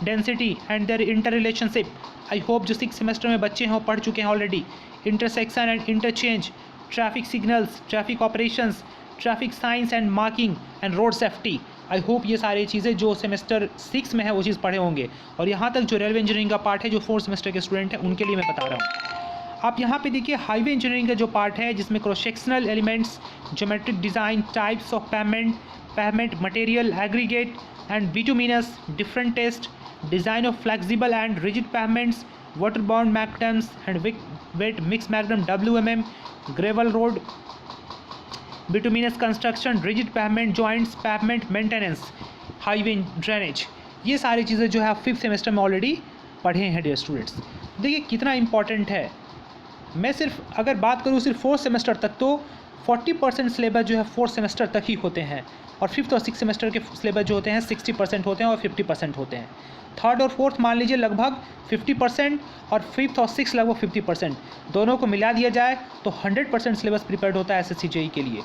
A: density and their inter relationship. I hope जो 6 सेमेस्टर में बच्चे हैं वो पढ़ चुके हैं already. Intersection and interchange, traffic signals, traffic operations, traffic science and marking and road safety. I hope ये सारी चीज़ें जो सेमेस्टर 6 में है वो चीज़ पढ़े होंगे। और यहाँ तक जो रेलवे इंजीनियरिंग का पार्ट है, जो 4th सेमेस्टर के स्टूडेंट हैं उनके लिए मैं बता रहा हूँ। आप यहाँ पे देखिए हाईवे इंजीनियरिंग का जो पार्ट है, जिसमें cross sectional elements, geometric design, types of pavement material, aggregate and bituminous, different test, design of flexible and rigid pavements, waterborne macadams and wet mixed macadam WMM, gravel road, bituminous construction, rigid pavement joints, pavement maintenance, highway drainage। ये सारी चीज़ें जो है आप 5th semester में already पढ़े हैं dear students. देखिए कितना इंपॉर्टेंट है। मैं सिर्फ अगर बात करूँ सिर्फ 4th सेमेस्टर तक, तो 40% सिलेबस जो है 4th सेमेस्टर तक ही होते हैं, और 5th और 6th सेमेस्टर के सिलेबस जो होते हैं 60% होते हैं और 50% होते हैं। 3rd और 4th मान लीजिए लगभग 50%, और 5th और 6th लगभग 50%। दोनों को मिला दिया जाए तो 100% सिलेबस प्रिपेयर्ड होता है SSC JEE के लिए।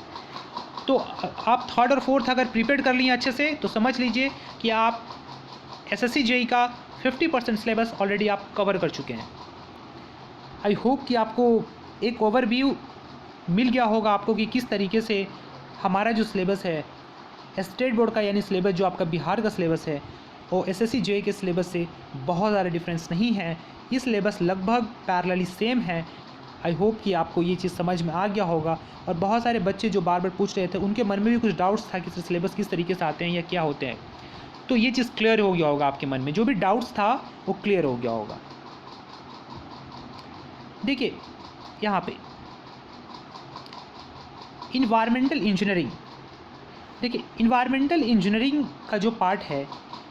A: तो आप 3rd और 4th अगर प्रिपेयर कर लिए अच्छे से, तो समझ लीजिए कि आप SSC JEE का 50% सिलेबस ऑलरेडी आप कवर कर चुके हैं। आई होप कि आपको एक ओवरव्यू मिल गया होगा आपको कि किस तरीके से हमारा जो सिलेबस है स्टेट बोर्ड का, यानी सिलेबस जो आपका बिहार का सिलेबस है, वो SSC JEE के सिलेबस से बहुत ज़्यादा डिफरेंस नहीं है। ये सिलेबस लगभग पैरेलली सेम है। आई होप कि आपको ये चीज़ समझ में आ गया होगा। और बहुत सारे बच्चे जो बार बार पूछ रहे थे, उनके मन में भी कुछ डाउट्स था कि सिलेबस किस तरीके से आते हैं या क्या होते हैं, तो ये चीज़ क्लियर हो गया होगा आपके मन में। जो भी डाउट्स था वो क्लियर हो गया होगा। देखिए यहाँ पे इन्वायरमेंटल इंजीनियरिंग, देखिए इन्वायरमेंटल इंजीनियरिंग का जो पार्ट है,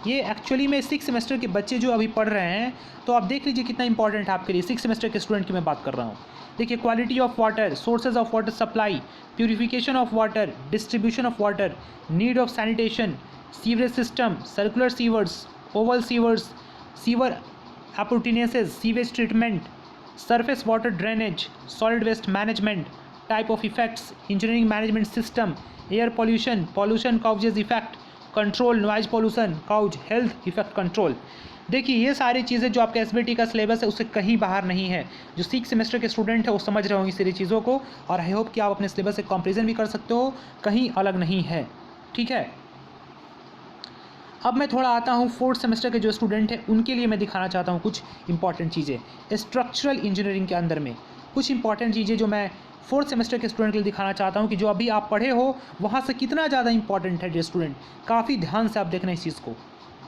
A: ये एक्चुअली में 6 सेमेस्टर के बच्चे जो अभी पढ़ रहे हैं, तो आप देख लीजिए कितना इंपॉर्टेंट है आपके लिए। 6 सेमेस्टर के स्टूडेंट की मैं बात कर रहा हूँ। देखिए quality of water, sources of water supply, purification of water, distribution of water, need of sanitation, sewerage system, circular sewers, oval sewers, sewer appurtenances, sewage treatment, surface water drainage, solid waste management, type of effects, engineering management system, air pollution, pollution causes effect, control noise pollution, cause health effect control। देखिए ये सारी चीज़ें जो आपका SBT का syllabus है उससे कहीं बाहर नहीं है। जो 6 सेमेस्टर के स्टूडेंट है वो समझ रहे होंगे सारी चीज़ों को, और आई होप कि आप अपने सिलेबस से कंपेरिजन भी कर सकते हो, कहीं अलग नहीं है। ठीक है, अब मैं थोड़ा आता हूँ 4th सेमेस्टर के जो स्टूडेंट हैं उनके लिए मैं दिखाना चाहता हूँ कुछ इंपॉर्टेंट चीज़ें। स्ट्रक्चरल इंजीनियरिंग के अंदर में कुछ इंपॉर्टेंट चीज़ें जो मैं 4th सेमेस्टर के स्टूडेंट के लिए दिखाना चाहता हूँ कि जो अभी आप पढ़े हो वहाँ से कितना ज़्यादा इंपॉर्टेंट है। जो स्टूडेंट काफ़ी ध्यान से आप देखना इस चीज़ को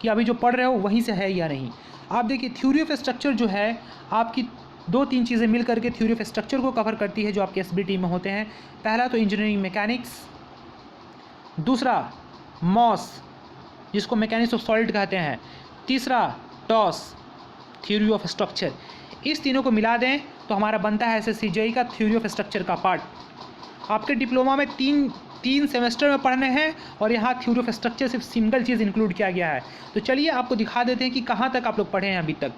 A: कि अभी जो पढ़ रहे हो वहीं से है या नहीं। आप देखिए थ्योरी ऑफ स्ट्रक्चर जो है आपकी 2-3 चीज़ें मिल करके थ्योरी ऑफ स्ट्रक्चर को कवर करती है जो आपके SBT में होते हैं। पहला तो इंजीनियरिंग मैकेनिक्स, दूसरा मॉस जिसको मैकेनिक्स ऑफ सॉलिड कहते हैं, तीसरा टॉस थ्योरी ऑफ स्ट्रक्चर। इस तीनों को मिला दें तो हमारा बनता है SSC JEE का थ्योरी ऑफ स्ट्रक्चर का पार्ट। आपके डिप्लोमा में तीन सेमेस्टर में पढ़ने हैं, और यहाँ थ्योरी ऑफ स्ट्रक्चर सिर्फ सिंगल चीज़ इंक्लूड किया गया है। तो चलिए आपको दिखा देते हैं कि कहाँ तक आप लोग पढ़े हैं अभी तक।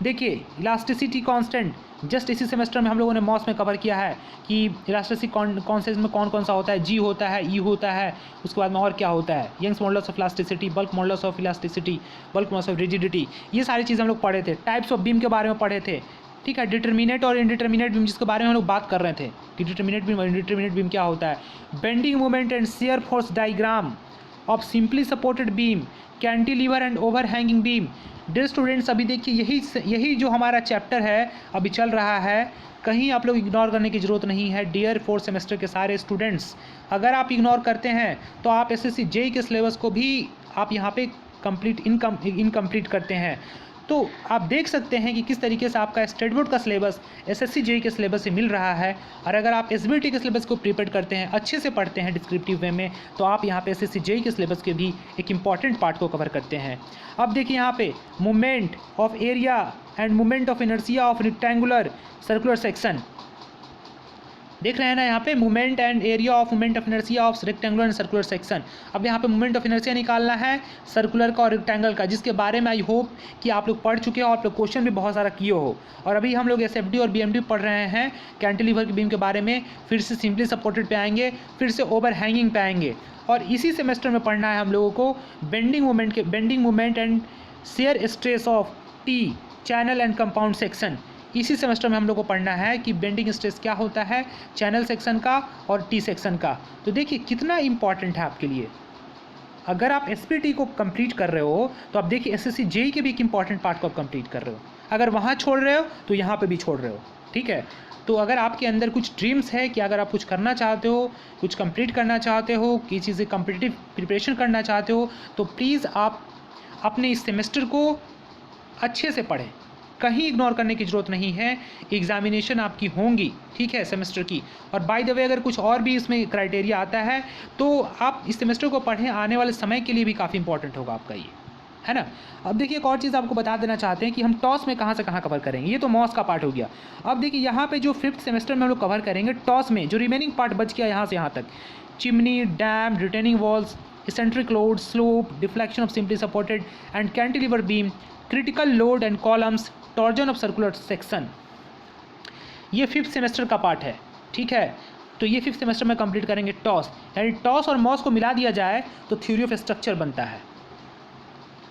A: देखिए इलास्टिसिटी कांस्टेंट जस्ट इसी सेमेस्टर में हम लोगों ने मॉस में कवर किया है कि इलास्टिसिटी कांस्टेंट में कौन कौन सा होता है। G होता है, E होता है, उसके बाद में और क्या होता है, Young's modulus of elasticity, bulk modulus of elasticity, bulk modulus of rigidity. ये सारी चीज़ें हम लोग पढ़े थे। टाइप्स ऑफ बीम के बारे में पढ़े थे। ठीक है, डिटर्मिनेट और इनडिटर्मिनेट बीम जिसके बारे में हम लोग बात कर रहे थे कि डिटर्मिनेट बीम और इनडिटर्मिनेट बीम क्या होता है। Bending moment and shear force diagram of simply supported beam, cantilever and over hanging beam. Dear students अभी देखिए यही जो हमारा चैप्टर है अभी चल रहा है, कहीं आप लोग इग्नोर करने की ज़रूरत नहीं है। डियर 4th सेमेस्टर के सारे स्टूडेंट्स, अगर आप इग्नोर करते हैं तो आप SSC JEE के सिलेबस को भी आप यहाँ पे इनकम्प्लीट करते हैं। तो आप देख सकते हैं कि किस तरीके से आपका स्टेट बोर्ड का सिलेबस एसएससी जेईई के सिलेबस से मिल रहा है। और अगर आप एसबीटी के सिलेबस को प्रिपेयर करते हैं, अच्छे से पढ़ते हैं डिस्क्रिप्टिव वे में, तो आप यहाँ पे एसएससी जेईई के सिलेबस के भी एक इंपॉर्टेंट पार्ट को कवर करते हैं। अब देखिए यहाँ पे movement of area and movement of inertia of rectangular circular section, देख रहे हैं ना यहाँ पे movement and area of movement of inertia of rectangular and circular section. अब यहाँ पे मूवमेंट ऑफ इनर्शिया निकालना है सर्कुलर का और रेक्टेंगल का, जिसके बारे में आई होप कि आप लोग पढ़ चुके हो, आप लोग क्वेश्चन भी बहुत सारा किए हो। और अभी हम लोग एसएफडी और बीएमडी पढ़ रहे हैं कैंटिलीवर की बीम के बारे में, फिर से सिंपली सपोर्टेड पे आएंगे, फिर से ओवर हैंगिंग पे आएंगे। और इसी सेमेस्टर में पढ़ना है हम लोगों को bending movement and shear stress of T channel and compound section. इसी सेमेस्टर में हम लोग को पढ़ना है कि बेंडिंग स्ट्रेस क्या होता है चैनल सेक्शन का और टी सेक्शन का। तो देखिए कितना इंपॉर्टेंट है आपके लिए। अगर आप एसपीटी को कंप्लीट कर रहे हो तो आप देखिए एसएससी जेईई के भी एक इंपॉर्टेंट पार्ट को आप कंप्लीट कर रहे हो। अगर वहाँ छोड़ रहे हो तो यहाँ पे भी छोड़ रहे हो, ठीक है। तो अगर आपके अंदर कुछ ड्रीम्स है कि अगर आप कुछ करना चाहते हो, कुछ कंप्लीट करना चाहते हो, किसी चीज़ से कम्पिटिटिव प्रिपरेशन करना चाहते हो, तो प्लीज़ आप अपने इस सेमेस्टर को अच्छे से पढ़ें, कहीं इग्नोर करने की ज़रूरत नहीं है। एग्जामिनेशन आपकी होंगी, ठीक है, सेमेस्टर की। और बाय द वे अगर कुछ और भी इसमें क्राइटेरिया आता है तो आप इस सेमेस्टर को पढ़ें, आने वाले समय के लिए भी काफ़ी इंपॉर्टेंट होगा आपका ये, है ना। अब देखिए एक और चीज़ आपको बता देना चाहते हैं कि हम टॉस में कहाँ से कहाँ कवर करेंगे। ये तो मॉस का पार्ट हो गया। अब देखिए यहाँ पे जो 5th सेमेस्टर में हम लोग कवर करेंगे टॉस में जो रिमेनिंग पार्ट बच गया यहाँ से यहाँ तक, chimney, dam, retaining walls, eccentric load, slope, deflection of simply supported and cantilever beam, critical load and columns, torsion of circular section, ये 5th सेमेस्टर का पार्ट है, ठीक है। तो ये 5th सेमेस्टर में कंप्लीट करेंगे टॉस, यानी टॉस और मॉस को मिला दिया जाए तो थ्योरी ऑफ स्ट्रक्चर बनता है,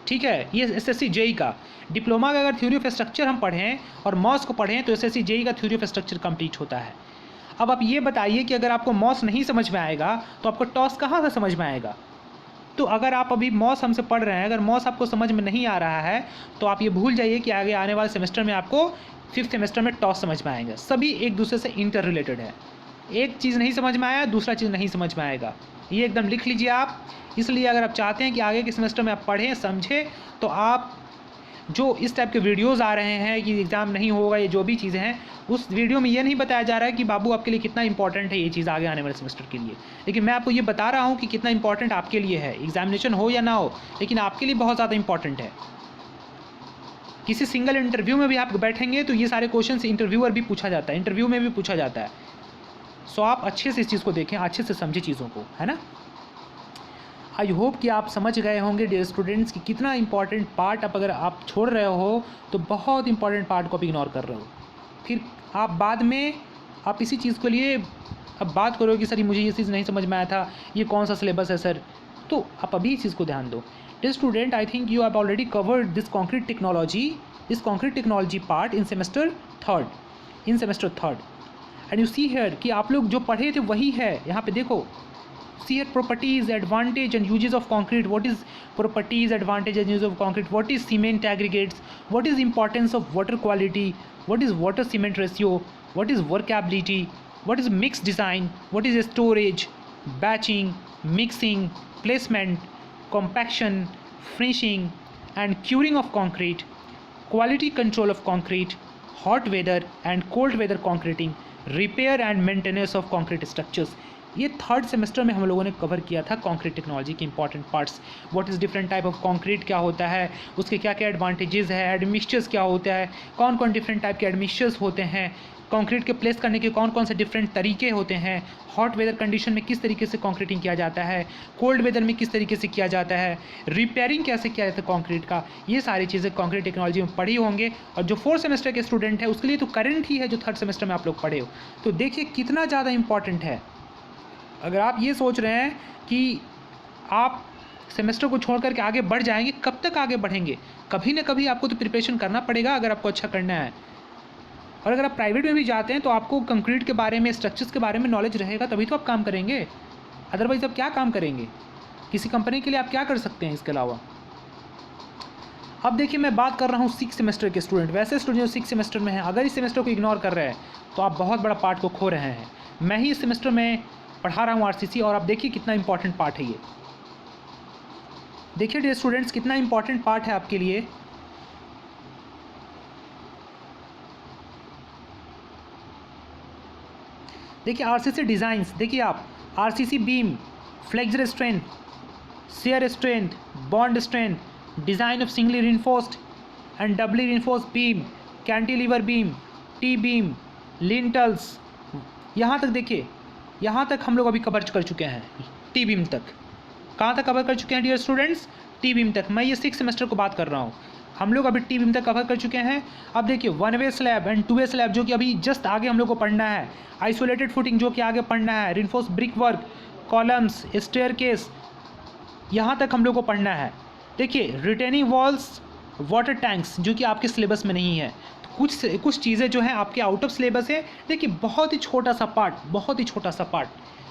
A: ठीक है। ये एसएससी जेईई का डिप्लोमा का अगर थ्योरी ऑफ स्ट्रक्चर हम पढ़ें और मॉस को पढ़ें तो एसएससी जेईई का थ्योरी ऑफ स्ट्रक्चर कंप्लीट होता है। अब आप ये बताइए कि अगर आपको मॉस नहीं समझ में आएगा तो आपको टॉस कहाँ से समझ में आएगा। तो अगर आप अभी मॉस हमसे पढ़ रहे हैं, अगर मॉस आपको समझ में नहीं आ रहा है तो आप ये भूल जाइए कि आगे आने वाले सेमेस्टर में आपको 5th सेमेस्टर में टॉस समझ में आएगा। सभी एक दूसरे से इंटर रिलेटेड है, एक चीज़ नहीं समझ में आया दूसरा चीज़ नहीं समझ में आएगा, ये एकदम लिख लीजिए आप। इसलिए अगर आप चाहते हैं कि आगे के सेमेस्टर में आप पढ़ें समझें तो आप जो इस टाइप के वीडियोस आ रहे हैं कि एग्ज़ाम नहीं होगा, ये जो भी चीज़ें हैं, उस वीडियो में ये नहीं बताया जा रहा है कि बाबू आपके लिए कितना इंपॉर्टेंट है ये चीज़ आगे आने वाले सेमेस्टर के लिए, लेकिन मैं आपको ये बता रहा हूँ कि कितना इंपॉर्टेंट आपके लिए है। एग्जामिनेशन हो या ना हो, लेकिन आपके लिए बहुत ज़्यादा इंपॉर्टेंट है। किसी सिंगल इंटरव्यू में भी आप बैठेंगे तो ये सारे क्वेश्चन इंटरव्यूअर भी पूछा जाता है, इंटरव्यू में भी पूछा जाता है। सो आप अच्छे से इस चीज़ को देखें, अच्छे से समझें चीज़ों को, है ना। आई होप कि आप समझ गए होंगे डियर स्टूडेंट्स कि कितना इंपॉर्टेंट पार्ट अब अगर आप छोड़ रहे हो तो बहुत इंपॉर्टेंट पार्ट को आप इग्नोर कर रहे हो। फिर आप बाद में आप इसी चीज़ के लिए अब बात करो कि सर ये मुझे ये चीज़ नहीं समझ में आया था, ये कौन सा सिलेबस है सर, तो आप अभी इस चीज़ को ध्यान दो। Dear student, I think you have already covered this concrete technology part in semester third and you see here कि आप लोग जो पढ़े थे वही है। यहाँ पे देखो, see here properties, advantage and uses of concrete. What is properties, advantage and use of concrete? What is cement aggregates? What is importance of water quality? What is water cement ratio? What is workability? What is mixed design? What is storage, batching, mixing, placement, compaction, finishing and curing of concrete, quality control of concrete, hot weather and cold weather concreting, repair and maintenance of concrete structures. ये 3rd semester में हम लोगों ने cover किया था concrete technology के important parts. What is different type of concrete क्या होता है, उसके क्या क्या एडवांटेजेस है, एडमिक्सचर्स क्या होता है, कौन कौन डिफरेंट टाइप के एडमिक्सचर्स होते हैं, कंक्रीट के प्लेस करने के कौन कौन से डिफरेंट तरीके होते हैं, हॉट वेदर कंडीशन में किस तरीके से कंक्रीटिंग किया जाता है, कोल्ड वेदर में किस तरीके से किया जाता है, रिपेयरिंग कैसे किया जाता है कंक्रीट का। ये सारी चीज़ें कंक्रीट टेक्नोलॉजी में पढ़ी होंगे। और जो 4th सेमेस्टर के स्टूडेंट है उसके लिए तो करंट ही है जो 3rd सेमेस्टर में आप लोग पढ़े हो। तो देखिए कितना ज़्यादा इंपॉर्टेंट है। अगर आप ये सोच रहे हैं कि आप सेमेस्टर को छोड़ करके आगे बढ़ जाएंगे, कब तक आगे बढ़ेंगे, कभी ना कभी आपको तो प्रिपरेशन करना पड़ेगा अगर आपको अच्छा करना है। और अगर आप प्राइवेट में भी जाते हैं तो आपको कंक्रीट के बारे में, स्ट्रक्चर्स के बारे में नॉलेज रहेगा तभी तो आप काम करेंगे, अदरवाइज आप क्या काम करेंगे, किसी कंपनी के लिए आप क्या कर सकते हैं इसके अलावा। अब देखिए मैं बात कर रहा हूँ 6th सेमेस्टर के स्टूडेंट, वैसे स्टूडेंट जो 6th सेमेस्टर में हैं, अगर इस सेमेस्टर को इग्नोर कर रहे हैं तो आप बहुत बड़ा पार्ट को खो रहे हैं। मैं ही इस सेमेस्टर में पढ़ा रहा हूँ आरसीसी और आप देखिए कितना इंपॉर्टेंट पार्ट है ये। देखिए डियर स्टूडेंट्स कितना इंपॉर्टेंट पार्ट है आपके लिए। देखिए आरसीसी डिज़ाइंस, देखिए आप RCC beam, flexor strength, shear strength, bond strength, design of singly reinforced and doubly reinforced beam, cantilever beam, T beam, lintels, यहाँ तक देखिए, यहाँ तक हम लोग अभी कवर कर चुके हैं। टी बीम तक कहाँ तक कवर कर चुके हैं डियर स्टूडेंट्स? टी बीम तक। मैं ये 6 सेमेस्टर को बात कर रहा हूँ, हम लोग अभी टी बीम तक कवर कर चुके हैं। अब देखिए 1 वे स्लैब एंड 2 वे स्लैब जो कि अभी जस्ट आगे हम लोग को पढ़ना है, आइसोलेटेड फुटिंग जो कि आगे पढ़ना है, reinforced brick work, columns, staircase, यहाँ तक हम लोग को पढ़ना है। देखिए रिटेनिंग वॉल्स, वाटर टैंक्स जो कि आपके सिलेबस में नहीं है, तो कुछ चीज़ें जो हैं आपके आउट ऑफ सिलेबस है। देखिए बहुत ही छोटा सा पार्ट, बहुत ही छोटा सा पार्ट,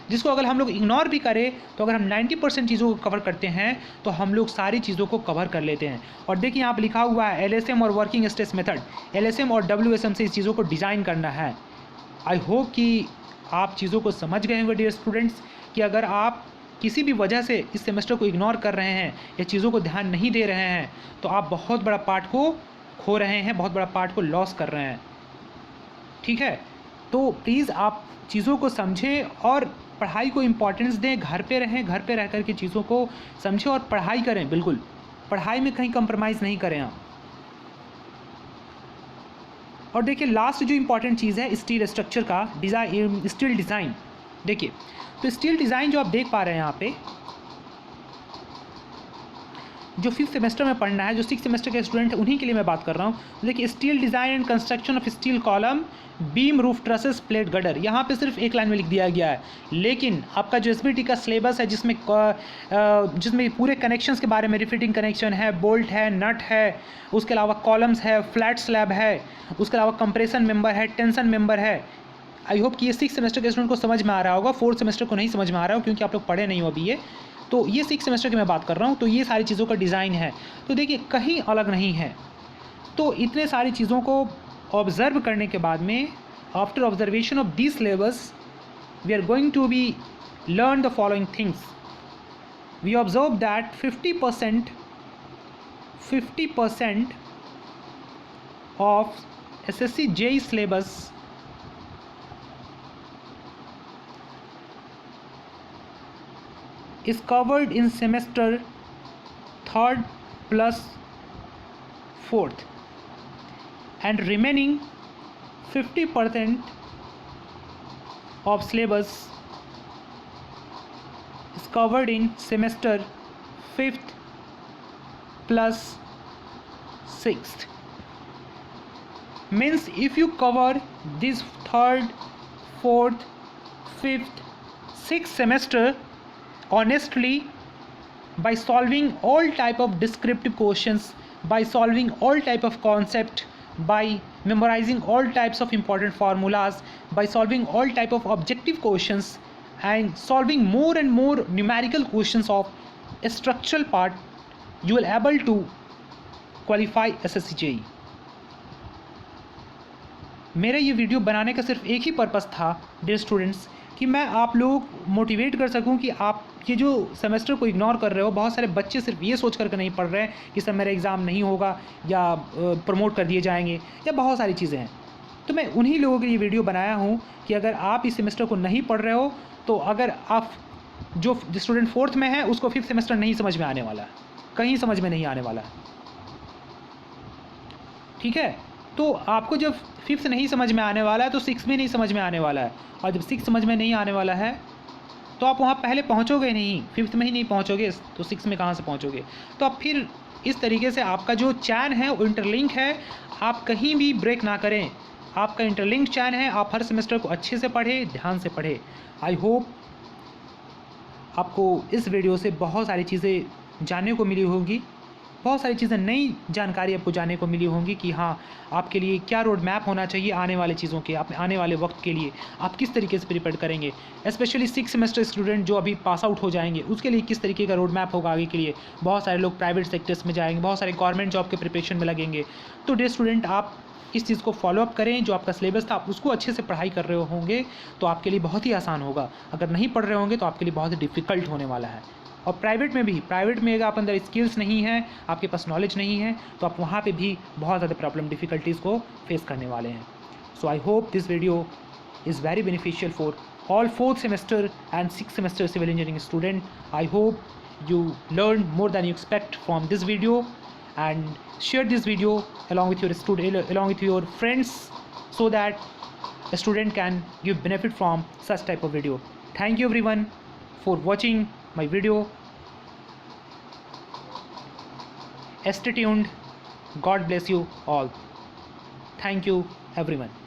A: जिसको अगर हम लोग इग्नोर भी करें तो अगर हम 90% चीज़ों को कवर करते हैं तो हम लोग सारी चीज़ों को कवर कर लेते हैं। और देखिए यहाँ पर लिखा हुआ है LSM और वर्किंग स्ट्रेस मेथड, LSM और WSM से इस चीज़ों को डिज़ाइन करना है। आई होप कि आप चीज़ों को समझ गए होंगे डियर स्टूडेंट्स, कि अगर आप किसी भी वजह से इस सेमेस्टर को इग्नोर कर रहे हैं या चीज़ों को ध्यान नहीं दे रहे हैं तो आप बहुत बड़ा पार्ट को खो रहे हैं, बहुत बड़ा पार्ट को लॉस कर रहे हैं। ठीक है, तो प्लीज़ आप चीज़ों को समझें और पढ़ाई को इम्पोर्टेंस दें। घर पे रहें, घर पे रह कर के चीज़ों को समझें और पढ़ाई करें। बिल्कुल पढ़ाई में कहीं कंप्रोमाइज़ नहीं करें आप। और देखिए लास्ट जो इम्पॉर्टेंट चीज़ है स्टील स्ट्रक्चर का डिज़ाइन, स्टील डिज़ाइन। देखिए तो स्टील डिज़ाइन जो आप देख पा रहे हैं यहाँ पे, जो 5th सेमेस्टर में पढ़ना है, जो 6th सेमेस्टर के स्टूडेंट हैं उन्हीं के लिए मैं बात कर रहा हूँ। देखिए steel design and construction of steel column, beam, roof trusses, plate gutter, यहाँ पे सिर्फ एक लाइन में लिख दिया गया है। लेकिन आपका जो SBT का सिलेबस है जिसमें पूरे कनेक्शंस के बारे में, रिफिटिंग कनेक्शन है, बोल्ट है, नट है, उसके अलावा कॉलम्स है, फ्लैट स्लैब है, उसके अलावा कंप्रेशन मेंबर है, टेंशन मेंबर है। आई होप कि ये 6th सेमेस्टर के स्टूडेंट को समझ में आ रहा होगा, 4th सेमेस्टर को नहीं समझ में आ रहा हो क्योंकि आप लोग पढ़े नहीं हो अभी ये। तो ये 6th सेमेस्टर की मैं बात कर रहा हूँ। तो ये सारी चीज़ों का डिज़ाइन है, तो देखिए कहीं अलग नहीं है। तो इतने सारी चीज़ों को ऑब्ज़र्व करने के बाद में, after observation of this syllabus, we are going to be learn the following things. We observe that 50% of SSC JEE syllabus is covered in semester 3rd plus 4th, and remaining 50% of syllabus is covered in semester 5th plus 6th. Means if you cover this 3rd, 4th, 5th, 6th semester honestly, by solving all type of descriptive questions, by solving all type of concept, by memorizing all types of important formulas, by solving all type of objective questions and solving more and more numerical questions of a structural part, you will able to qualify SSC JEE. मेरा ये video बनाने का सिर्फ एक ही purpose था dear students, कि मैं आप लोग मोटिवेट कर सकूं कि आप ये जो सेमेस्टर को इग्नोर कर रहे हो, बहुत सारे बच्चे सिर्फ ये सोच करके नहीं पढ़ रहे हैं कि सर मेरा एग्ज़ाम नहीं होगा या प्रमोट कर दिए जाएंगे या बहुत सारी चीज़ें हैं। तो मैं उन्हीं लोगों के लिए वीडियो बनाया हूँ कि अगर आप इस सेमेस्टर को नहीं पढ़ रहे हो तो अगर आप जो स्टूडेंट 4th में है उसको 5th सेमेस्टर नहीं समझ में आने वाला है, कहीं समझ में नहीं आने वाला है। ठीक है, तो आपको जब 5th नहीं समझ में आने वाला है तो 6th में नहीं समझ में आने वाला है, और जब 6th समझ में नहीं आने वाला है तो आप वहाँ पहले पहुँचोगे नहीं, 5th में ही नहीं पहुँचोगे तो 6th में कहाँ से पहुँचोगे। तो आप फिर इस तरीके से आपका जो चैन है वो इंटरलिंक है, आप कहीं भी ब्रेक ना करें, आपका इंटरलिंक चैन है। आप हर सेमेस्टर को अच्छे से पढ़ें, ध्यान से पढ़ें। आई होप आपको इस वीडियो से बहुत सारी चीज़ें जानने को मिली होगी, बहुत सारी चीज़ें, नई जानकारी आपको जानने को मिली होंगी कि हाँ आपके लिए क्या रोड मैप होना चाहिए आने वाले चीज़ों के, अपने आने वाले वक्त के लिए आप किस तरीके से प्रिपेयर करेंगे। स्पेशली 6th सेमेस्टर स्टूडेंट जो अभी पास आउट हो जाएंगे उसके लिए किस तरीके का रोड मैप होगा आगे के लिए। बहुत सारे लोग प्राइवेट सेक्टर्स में जाएंगे, बहुत सारे गवर्नमेंट जॉब के प्रिपरेशन में लगेंगे। तो डियर स्टूडेंट आप इस चीज़ को फॉलोअप करें, जो आपका सिलेबस था आप उसको अच्छे से पढ़ाई कर रहे होंगे तो आपके लिए बहुत ही आसान होगा। अगर नहीं पढ़ रहे होंगे तो आपके लिए बहुत ही डिफ़िकल्ट होने वाला है। और प्राइवेट में अगर आप अंदर स्किल्स नहीं है, आपके पास नॉलेज नहीं है, तो आप वहाँ पे भी बहुत ज़्यादा प्रॉब्लम, डिफ़िकल्टीज़ को फेस करने वाले हैं। So I hope this video is very beneficial for all 4th semester and 6th semester civil engineering student. I hope you learned more than you expect from this video, and share this video along with your along with your friends, so that a student can give benefit from such type of video. Thank you everyone for watching my video. Stay tuned. God bless you all. Thank you everyone.